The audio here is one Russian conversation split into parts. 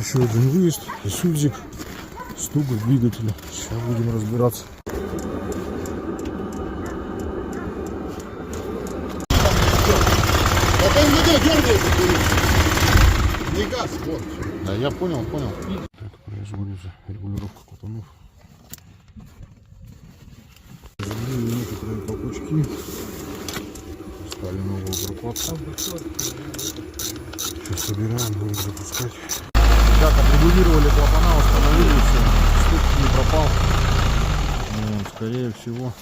еще один выезд. И сузик с тугой двигателя. Сейчас будем разбираться. Это МВД дергается, не газ, вот. Да, я понял. Так, производится регулировка клапанов. Заменили некоторые попучки. Стали новую прокладку. Сейчас собираем, будем запускать. Так, отрегулировали клапана, установили все. Стук не пропал. Вот, скорее всего,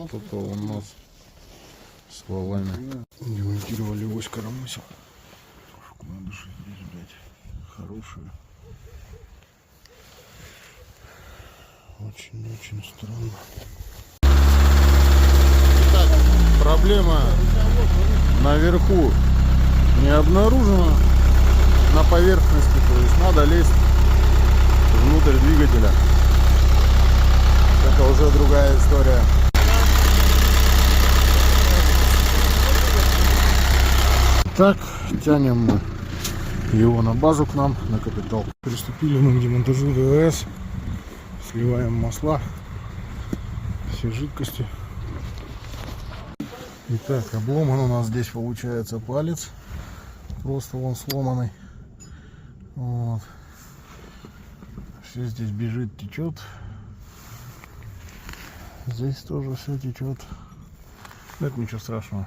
что-то у нас с валами. Демонтировали ось коромысел. Вкладыши здесь, блядь, хорошие. Очень странно. Итак, проблема наверху не обнаружена. На поверхности, то есть надо лезть внутрь двигателя. Это уже другая история. Так, тянем мы его на базу к нам, на капитал. Приступили мы к демонтажу ДВС. Сливаем масла, все жидкости. Итак, обломан у нас здесь получается палец. Просто он сломанный. Вот. Все здесь бежит, течет. Здесь тоже все течет. Но это ничего страшного.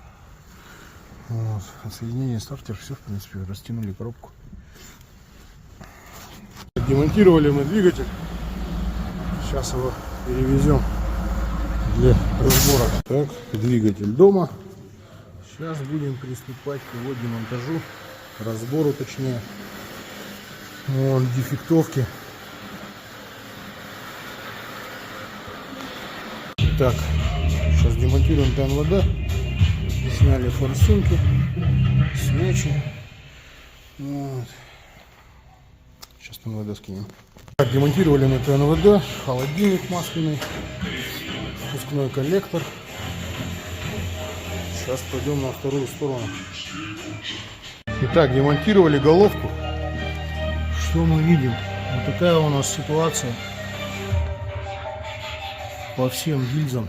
Вот. Отсоединение стартер, все в принципе, растянули коробку. Демонтировали мы двигатель. Сейчас его перевезем для разбора. Так, двигатель дома. Сейчас будем приступать к его демонтажу, разбору точнее. Вон дефектовки. Так, сейчас демонтируем ТНВД. Сняли форсунки, свечи. Вот. Сейчас ТНВД скинем. Так, демонтировали на ТНВД, холодильник масляный, впускной коллектор. Сейчас пойдем на вторую сторону. Итак, демонтировали головку. Что мы видим? Вот такая у нас ситуация по всем гильзам.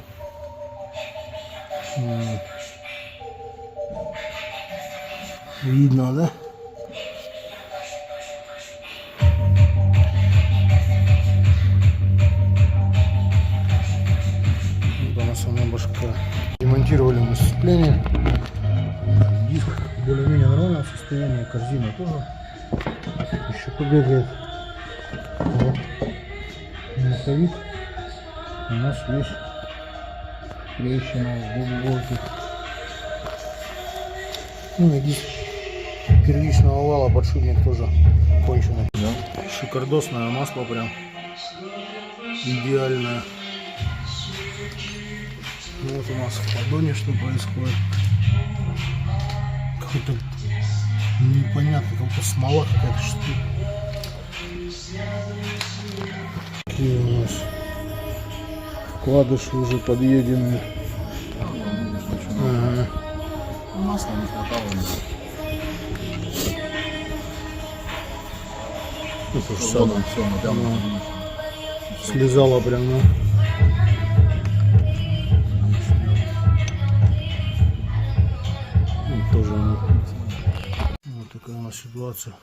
Видно, да? Вот она сама башка. Демонтировали мы сцепление. Диск более-менее нормального состояния. Корзина тоже еще побегает. Вот. Маховик у нас весь трещина в глубоких. Ну и диск первичного вала, подшипник тоже конченый. Да. Шикардосное масло прям идеальное. Вот у нас в поддоне что происходит. Какой-то непонятный, как-то смола какая-то, что ли. Какие у нас вкладыши уже подъедены. Ага. Масла не хватало. Ну, то же самое. Все, Слезала прям, ну. Тоже вот такая у нас ситуация.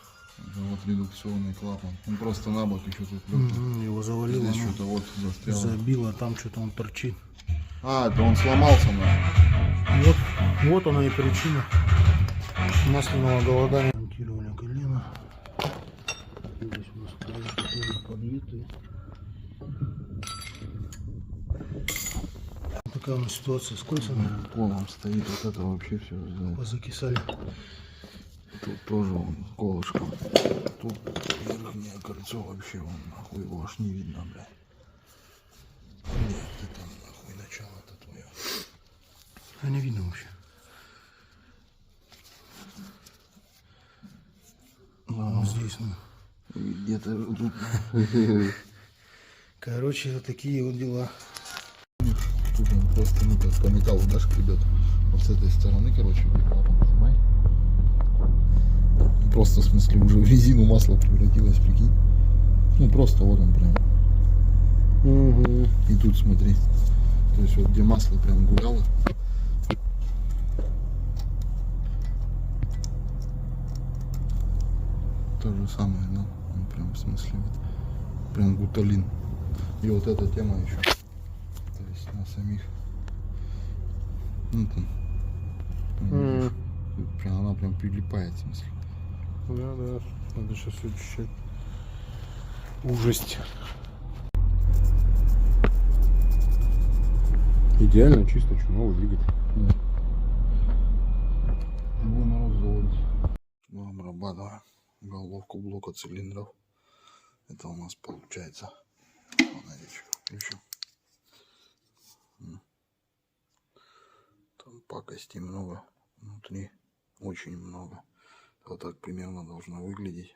Вот редукционный клапан. Он просто на бок еще тут лег. Его завалило. Здесь что-то вот застряло. Забило, там что-то он торчит. А, это он сломался, да? Вот она и причина масляного голодания. Монтировали колено. Здесь у нас колено подбитые. Такая у нас ситуация с кольцами. Полом стоит, вот это вообще все. Позакисали. Тут тоже он колышком. Тут верхнее кольцо вообще, он нахуй его аж не видно, блядь. Нет, ты там нахуй начало-то твое. А не видно вообще. Вот здесь, ну. Где-то тут. Короче, вот такие вот дела. Тут он просто, ну, как по металлу даже гребет. Вот с этой стороны, короче, клапан снимай. просто, в смысле, уже в резину масло превратилось, прикинь. Ну, просто вот он прям. Угу. И тут смотри. То есть вот где масло прям гуляло. То же самое, да. Он прям, в смысле, вот, прям гуталин. И вот эта тема еще. То есть на самих. Ну там. Видишь, прям, она прям прилипает, в смысле. Да, да. Надо сейчас все чуть-чуть. Ужасть. Идеально, чисто, новый двигатель. Да. Любой мороз заводится. Мы обрабатываем головку блока цилиндров. Это у нас получается. Фонаричек включу. Там пакостей много внутри. Очень много. Вот так примерно должно выглядеть.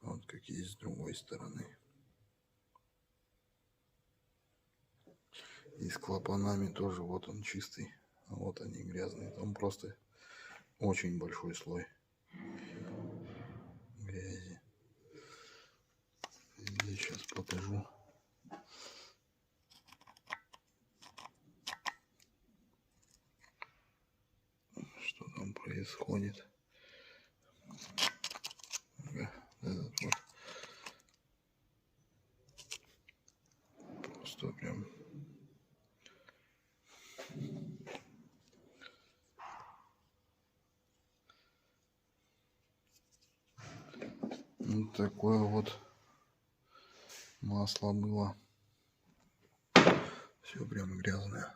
Вот как есть с другой стороны. И с клапанами тоже. Вот он чистый. А вот они грязные. Там просто очень большой слой грязи. Здесь сейчас покажу. Что там происходит. Этот вот. Просто прям. Вот такое вот масло было. Все прям грязное.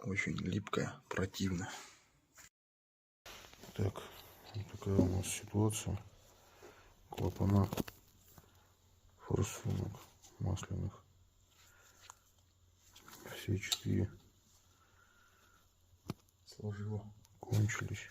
Очень липкое, противное. Так, вот такая у нас ситуация. Клапана форсунок масляных. Все 4 Сложило. кончились.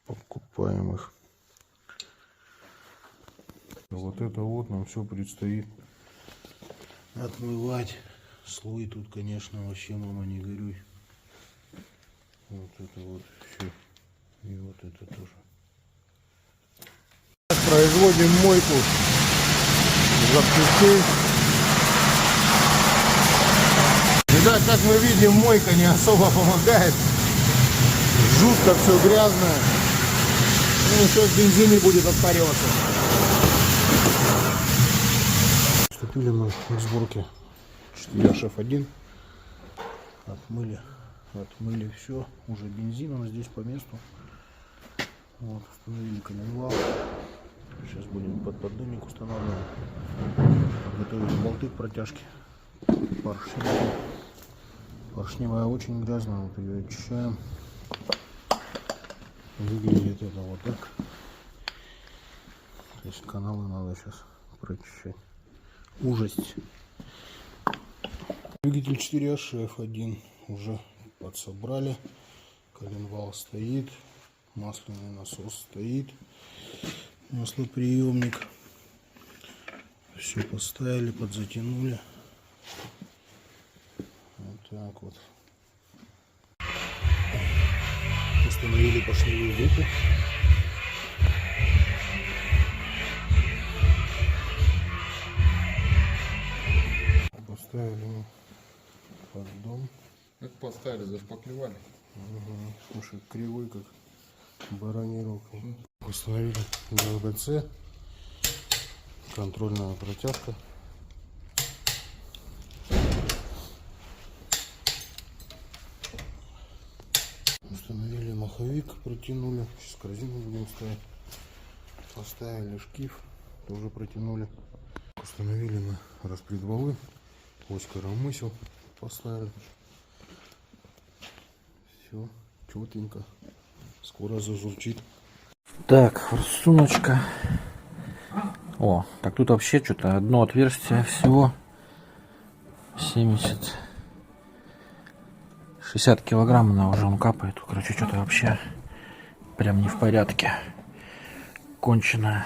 Покупаем их. Вот это вот нам все предстоит отмывать. Слой тут, конечно, вообще, мама, не горюй. Вот это вот все. И вот это тоже. Производим мойку запчастей. Итак, как мы видим, мойка не особо помогает. Жутко все грязное. Ну, еще в бензине будет отпариваться. Приступили мы к сборке 4HF1. Отмыли все. Уже бензином здесь по месту. Вот, установили коленвал. Сейчас будем под поддонник устанавливать. Подготовили болты к протяжке. Поршневая очень грязная. Вот ее очищаем. Выглядит это вот так. То есть каналы надо сейчас прочищать. Ужасть. Двигатель 4HF1 уже подсобрали. Коленвал стоит. Масляный насос стоит. Маслоприемник. Все поставили, подзатянули. Вот так вот. Установили поршневую группу. Поставили мы поддон. Как поставили, зашпаклевали. Угу. Слушай, кривой как баранировка. Установили ГБЦ. Контрольная протяжка. Установили маховик, протянули. Сейчас корзину будем ставить. Поставили шкив, тоже протянули. Установили мы распредвалы. Ось коромысел поставили. Все четенько. Скоро зажурчит. Так, форсуночка. О, так тут вообще что-то одно отверстие всего. 70, 60 килограмм она уже он капает. Короче, что-то вообще прям не в порядке. Конченая.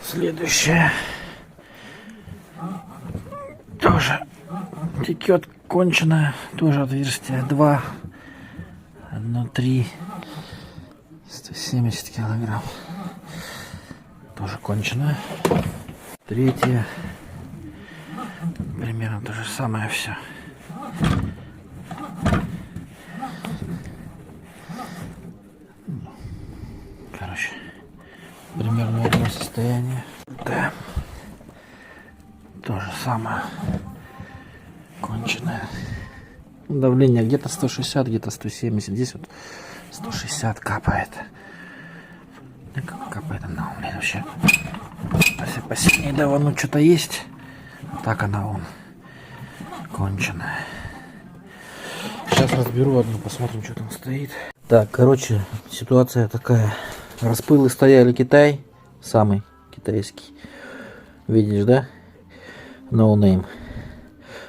Следующая. Тоже текет конченая. Тоже отверстие 2. Одно 3. 170 килограмм. Тоже конченая. Третья. Примерно то же самое все. Короче, примерно одно состояние. Да. То же самое. Конченое. Давление где-то 160, где-то 170. Здесь вот 160 капает. Как капает она, блин, вообще. Посильнее давно что-то есть. Так она вон. Конченая. Сейчас разберу одну, посмотрим, что там стоит. Так, короче, ситуация такая. Распылы стояли Китай. Самый китайский. Видишь, да? No name.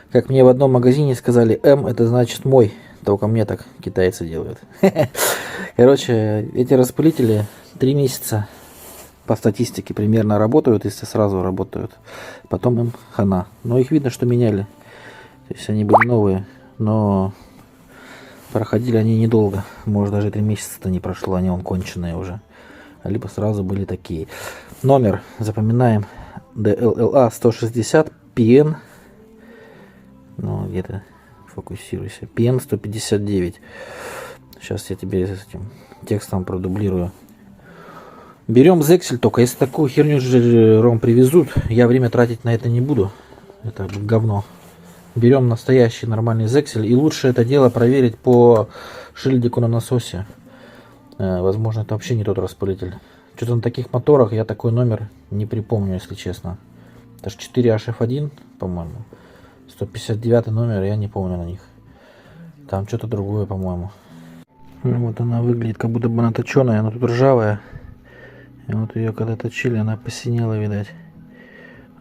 Как мне в одном магазине сказали, М это значит мой. Только мне так китайцы делают. Короче, эти распылители 3 месяца по статистике примерно работают, если сразу работают. Потом им хана. Но их видно, что меняли. То есть они были новые, но проходили они недолго. Может, даже 3 месяца-то не прошло, они вон конченые уже. Либо сразу были такие. Номер запоминаем. DLLA 160 PN. Ну, где-то фокусируйся. PN 159. Сейчас я тебе с этим текстом продублирую. Берем зексель, только если такую херню же Ром привезут, я время тратить на это не буду. Это говно. Берем настоящий нормальный зексель. И лучше это дело проверить по шильдику на насосе. Возможно, это вообще не тот распылитель. Что-то на таких моторах я такой номер не припомню, если честно. Это же 4HF1, по-моему. 159 номер, я не помню на них. Там что-то другое, по-моему. Вот она выглядит, как будто бы она точеная, она тут ржавая. И вот ее когда точили, она посинела, видать,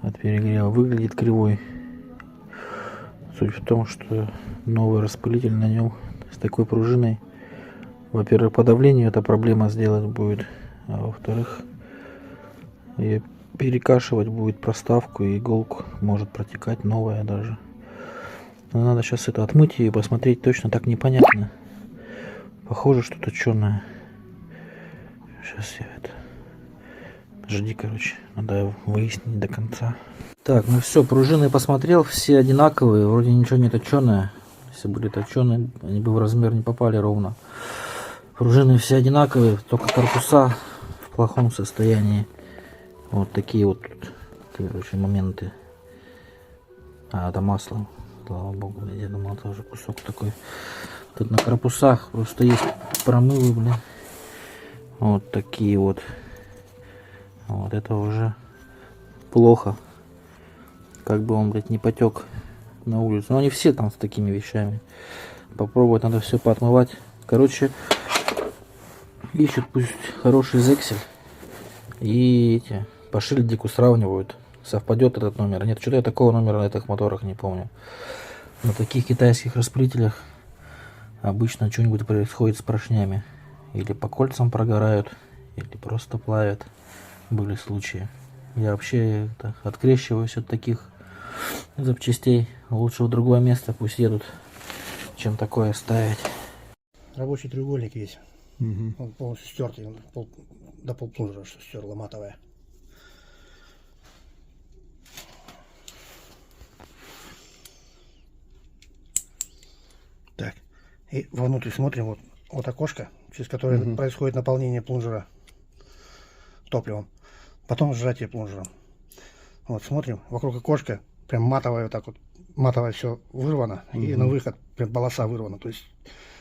от перегрева. Выглядит кривой. Суть в том, что новый распылитель на нем с такой пружиной. Во-первых, по давлению эта проблема сделать будет. А во-вторых, ее перекашивать будет проставку, и иголку может протекать новая даже. Но надо сейчас это отмыть и посмотреть точно, так непонятно. Похоже, что точеное. Сейчас я это... Жди, короче, надо выяснить до конца. Так, ну все, пружины посмотрел, все одинаковые, вроде ничего не точеное. Если были точеные, они бы в размер не попали ровно. Пружины все одинаковые, только корпуса в плохом состоянии. Вот такие вот тут, короче, моменты. А, это масло. Слава богу, я думал, тоже кусок такой. Тут на корпусах просто есть промывы, блин. Вот такие вот. Вот это уже плохо. Как бы он, блядь, не потек на улицу. Но они все там с такими вещами. Попробовать надо все поотмывать. Короче, ищут пусть хороший зексель. И эти по шильдику сравнивают. Совпадет этот номер. Нет, что-то я такого номера на этих моторах не помню. На таких китайских распылителях обычно что-нибудь происходит с поршнями. Или по кольцам прогорают, или просто плавят. Были случаи. Я вообще открещиваюсь от таких запчастей. Лучше в другое место пусть едут, чем такое ставить. Рабочий треугольник есть. Угу. Он полностью стертый. До полплунжера что стерла матовая. Так. И вовнутрь смотрим. Вот окошко, через которое происходит наполнение плунжера топливом. Потом сжатие плунжером. Вот смотрим. Вокруг окошка прям матовое вот так вот. Матовое все вырвано. И на выход прям полоса вырвана. То есть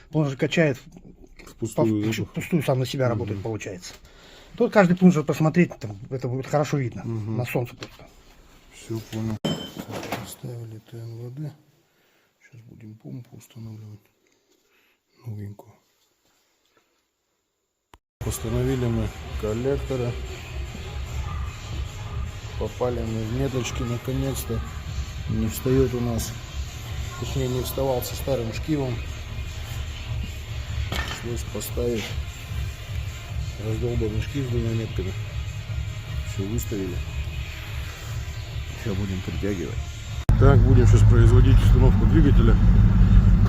плунжер качает. Пустую сам на себя работает, получается. Тут каждый плунжер посмотреть, там, это будет хорошо видно. На солнце просто. Все понял. Поставили ТНВД. Сейчас будем помпу устанавливать. Новенькую. Установили мы коллекторы. Попали мы в меточки наконец-то. Не встает у нас точнее не вставал со старым шкивом. Пришлось поставить раздолбанный шкив с двумя метками. Все выставили. Сейчас будем притягивать. Так, будем сейчас производить установку двигателя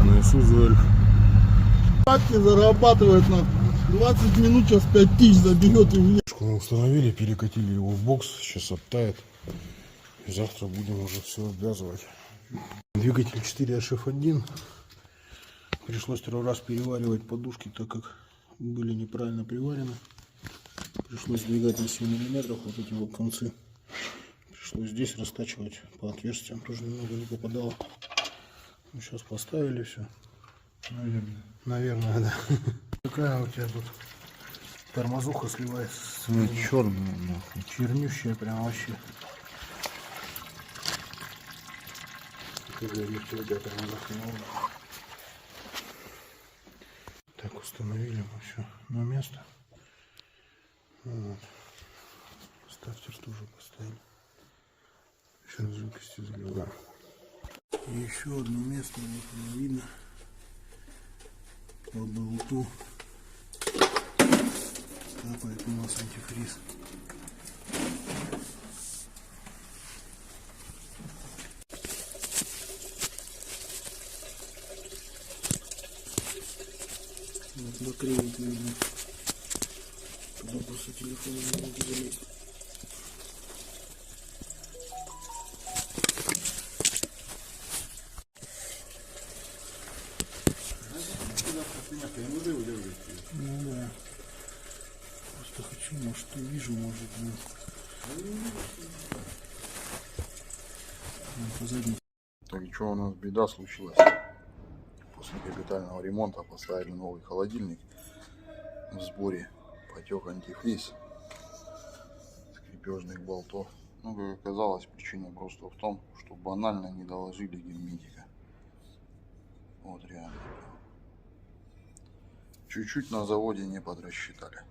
на Isuzu Elf. Папки зарабатывает на 20 минут, сейчас 5000 заберет и уедет. Мы установили, перекатили его в бокс, сейчас оттает. И завтра будем уже все обвязывать. Двигатель 4HF1. Пришлось 3 раз переваривать подушки, так как были неправильно приварены. Пришлось сдвигать на 7 мм вот эти вот концы. Пришлось здесь растачивать по отверстиям, тоже немного не попадало. Ну, сейчас поставили все. Наверное, да. Какая у тебя тут тормозуха сливается? Черная, нахуй. Чернющая прям вообще. Так, установили мы все на место. Вот. Стартер тоже поставили. Сейчас жидкостью заливаем. И еще одно место, вот оно видно. По болту капает у нас антифриз. Вот наклеить видно. Туда просто телефон не могу залезть. Ну да. Просто хочу, может увижу, может нет. Позади. Так, что у нас беда случилась? После капитального ремонта поставили новый холодильник. В сборе потек антифриз с крепежных болтов. Ну, как оказалось, причина просто в том, что банально не доложили герметика. Вот реально. Чуть-чуть на заводе не подрасчитали.